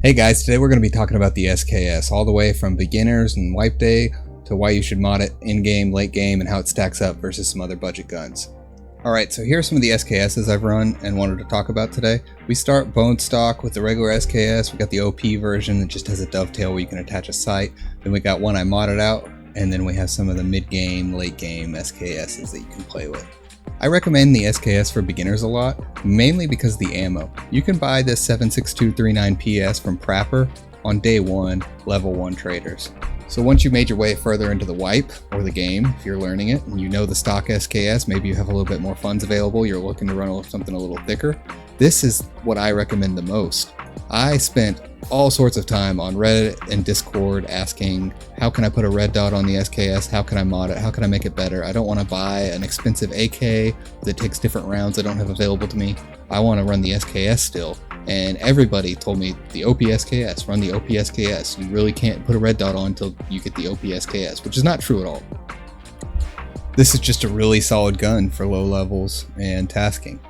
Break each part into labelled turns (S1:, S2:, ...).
S1: Hey guys, today we're going to be talking about the SKS, all the way from beginners and wipe day to why you should mod it in-game, late game, and how it stacks up versus some other budget guns. Alright, so here are some of the SKSs I've run and wanted to talk about today. We start bone stock with the regular SKS. We got the OP version that just has a dovetail where you can attach a sight. Then we got one I modded out, and then we have some of the mid-game, late-game SKSs that you can play with. I recommend the SKS for beginners a lot, mainly because of the ammo. You can buy this 7.6239 PS from Prapper on day 1, level 1 traders. So once you made your way further into the wipe, or the game, if you're learning it, and you know the stock SKS, maybe you have a little bit more funds available, you're looking to run something a little thicker, this is what I recommend the most. I spent all sorts of time on Reddit and Discord asking, how can I put a red dot on the SKS? How can I mod it? How can I make it better? I don't want to buy an expensive AK that takes different rounds I don't have available to me. I want to run the SKS still. And everybody told me the OP SKS, run the OP SKS. You really can't put a red dot on until you get the OP SKS, which is not true at all. This is just a really solid gun for low levels and tasking.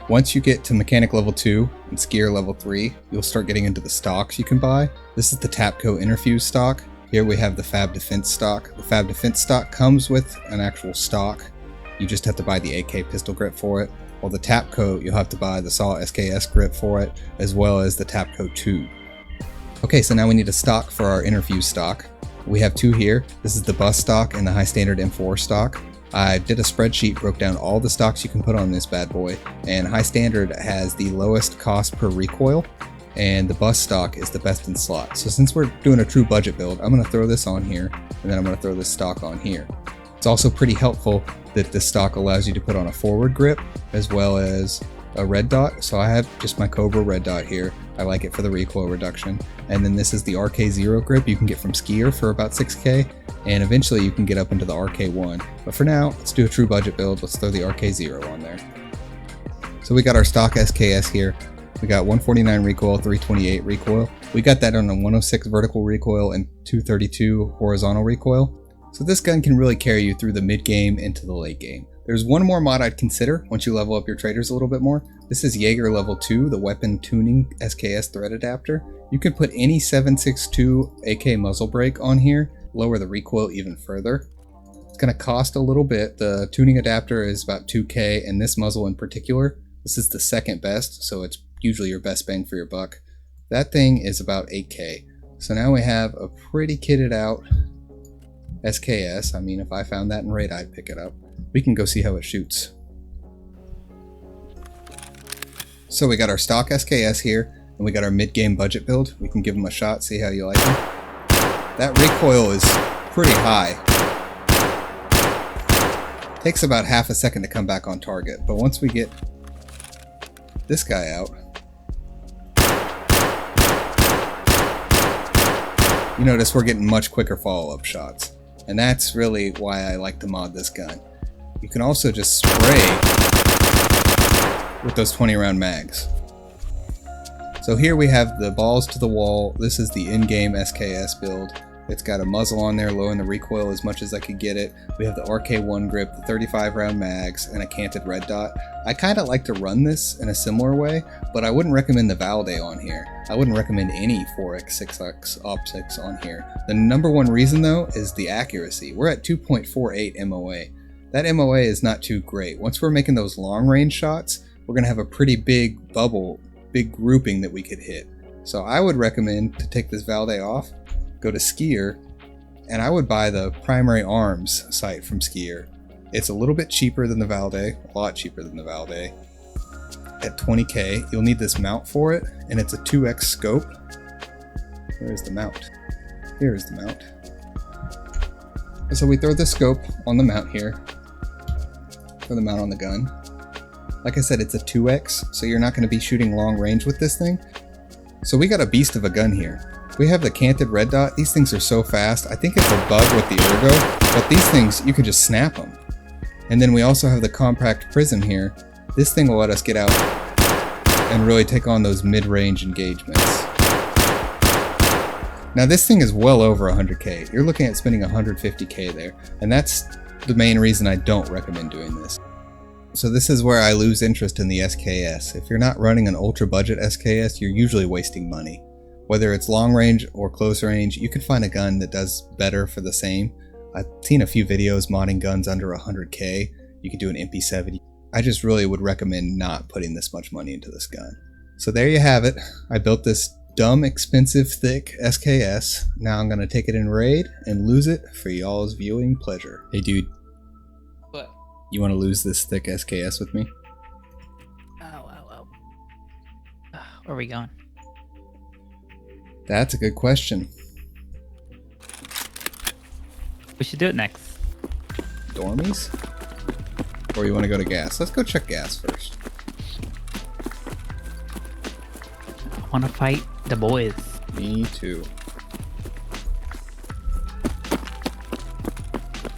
S1: Once you get to mechanic level 2 and skier level 3, you'll start getting into the stocks you can buy. This is the Tapco Interfuse stock. Here we have the Fab Defense stock. The Fab Defense stock comes with an actual stock. You just have to buy the AK pistol grip for it. While the Tapco, you'll have to buy the SAW SKS grip for it, as well as the Tapco tube. Okay, so now we need a stock for our Interfuse stock. We have two here. This is the bus stock and the high standard M4 stock. I did a spreadsheet, broke down all the stocks you can put on this bad boy, and high standard has the lowest cost per recoil, and the bus stock is the best in slot. So since we're doing a true budget build, I'm going to throw this on here, and then I'm going to throw this stock on here. It's also pretty helpful that this stock allows you to put on a forward grip as well as a red dot. So I have just my Cobra red dot here. I like it for the recoil reduction. And then this is the RK0 grip you can get from Skier for about 6K, and eventually you can get up into the RK1. But for now, let's do a true budget build. Let's throw the RK0 on there. So we got our stock SKS here. We got 149 recoil, 328 recoil. We got that on a 106 vertical recoil and 232 horizontal recoil. So this gun can really carry you through the mid game into the late game. There's one more mod I'd consider once you level up your traders a little bit more. This is Jaeger level 2, the weapon tuning SKS thread adapter. You can put any 7.62 AK muzzle brake on here, lower the recoil even further. It's going to cost a little bit. The tuning adapter is about 2K, and this muzzle in particular, this is the second best, so it's usually your best bang for your buck. That thing is about 8K. So now we have a pretty kitted out SKS. I mean, if I found that in raid, I'd pick it up. We can go see how it shoots. So we got our stock SKS here, and we got our mid-game budget build. We can give them a shot, see how you like them. That recoil is pretty high. Takes about half a second to come back on target, but once we get this guy out, you notice we're getting much quicker follow-up shots. And that's really why I like to mod this gun. You can also just spray with those 20 round mags. So here we have the balls to the wall. This is the in-game SKS build. It's got a muzzle on there, lowering the recoil as much as I could get it. We have the RK1 grip, the 35 round mags, and a canted red dot. I kind of like to run this in a similar way, but I wouldn't recommend the Valde on here. I wouldn't recommend any 4x, 6x optics on here. The number one reason though is the accuracy. We're at 2.48 MOA. That MOA is not too great. Once we're making those long range shots, we're gonna have a pretty big bubble, big grouping that we could hit. So I would recommend to take this Valde off, go to Skier, and I would buy the primary arms sight from Skier. It's a little bit cheaper than the Valde, a lot cheaper than the Valde. At 20K, you'll need this mount for it, and it's a 2x scope. Where is the mount? Here is the mount. And so we throw the scope on the mount here, throw the mount on the gun. Like I said, it's a 2x, so you're not going to be shooting long range with this thing. So we got a beast of a gun here. We have the canted red dot. These things are so fast. I think it's a bug with the ergo, but these things, you can just snap them. And then we also have the compact prism here. This thing will let us get out and really take on those mid-range engagements. Now this thing is well over 100K. You're looking at spending 150K there, and that's the main reason I don't recommend doing this. So this is where I lose interest in the SKS. If you're not running an ultra budget SKS, you're usually wasting money. Whether it's long range or close range, you can find a gun that does better for the same. I've seen a few videos modding guns under 100k. You can do an MP70. I just really would recommend not putting this much money into this gun. So there you have it. I built this dumb, expensive, thick SKS. Now I'm gonna take it in raid and lose it for y'all's viewing pleasure. Hey dude.
S2: What?
S1: You wanna lose this thick SKS with me?
S2: Oh. Where are we going?
S1: That's a good question.
S2: We should do it next.
S1: Dormies? Or you wanna go to gas? Let's go check gas first.
S2: I want to fight the boys.
S1: Me too.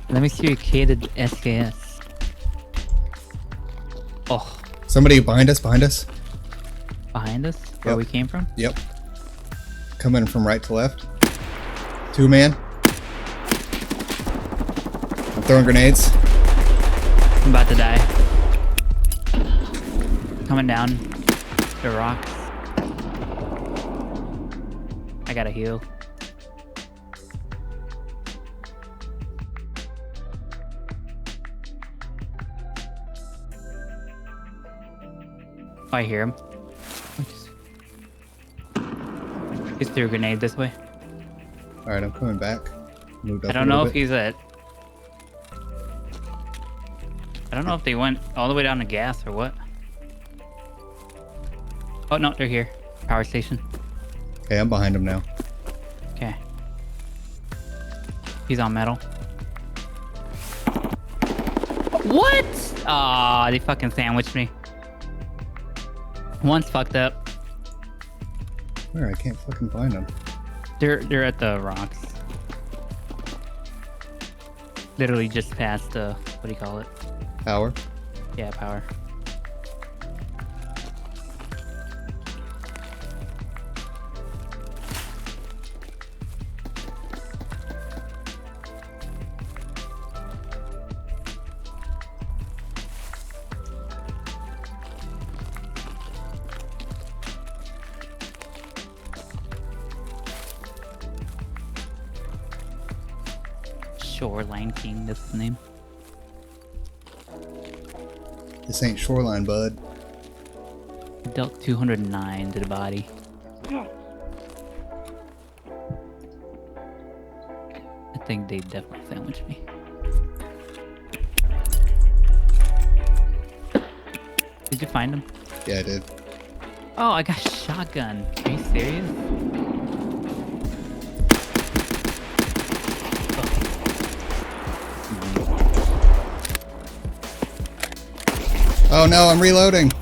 S2: Let me see your cated SKS. Oh.
S1: Somebody behind us, behind us.
S2: Behind us? Where we came from?
S1: Yep. Coming from right to left. 2-man. I'm throwing grenades.
S2: I'm about to die. Coming down the rocks. I gotta heal. Oh, I hear him. Just threw a grenade this way.
S1: Alright, I'm coming back. Moved up
S2: I don't know if he's at... I don't know if they went all the way down to gas or what. Oh no, they're here. Power station.
S1: Okay, I'm behind him now.
S2: Okay. He's on metal. What? Aw, they fucking sandwiched me. One's fucked up.
S1: Where? I can't fucking find him.
S2: They're at the rocks. Literally just past what do you call it?
S1: Power?
S2: Yeah, power. Shoreline King, that's the name.
S1: This ain't Shoreline, bud.
S2: Dealt 209 to the body. I think they definitely sandwiched me. Did you find him?
S1: Yeah, I did.
S2: Oh, I got shotgun. Are you serious?
S1: Oh no, I'm reloading.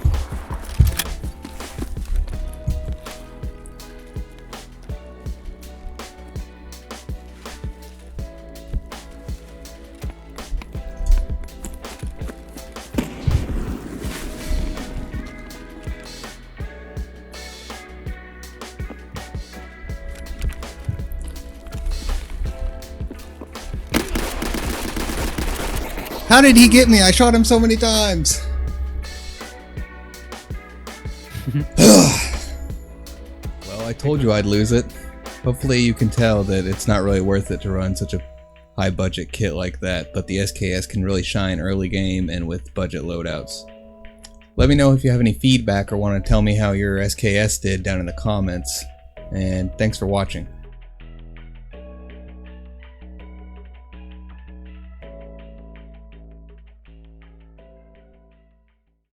S1: How did he get me? I shot him so many times. Well, I told you I'd lose it. Hopefully you can tell that it's not really worth it to run such a high budget kit like that, but the SKS can really shine early game and with budget loadouts. Let me know if you have any feedback or want to tell me how your SKS did down in the comments, and thanks for watching.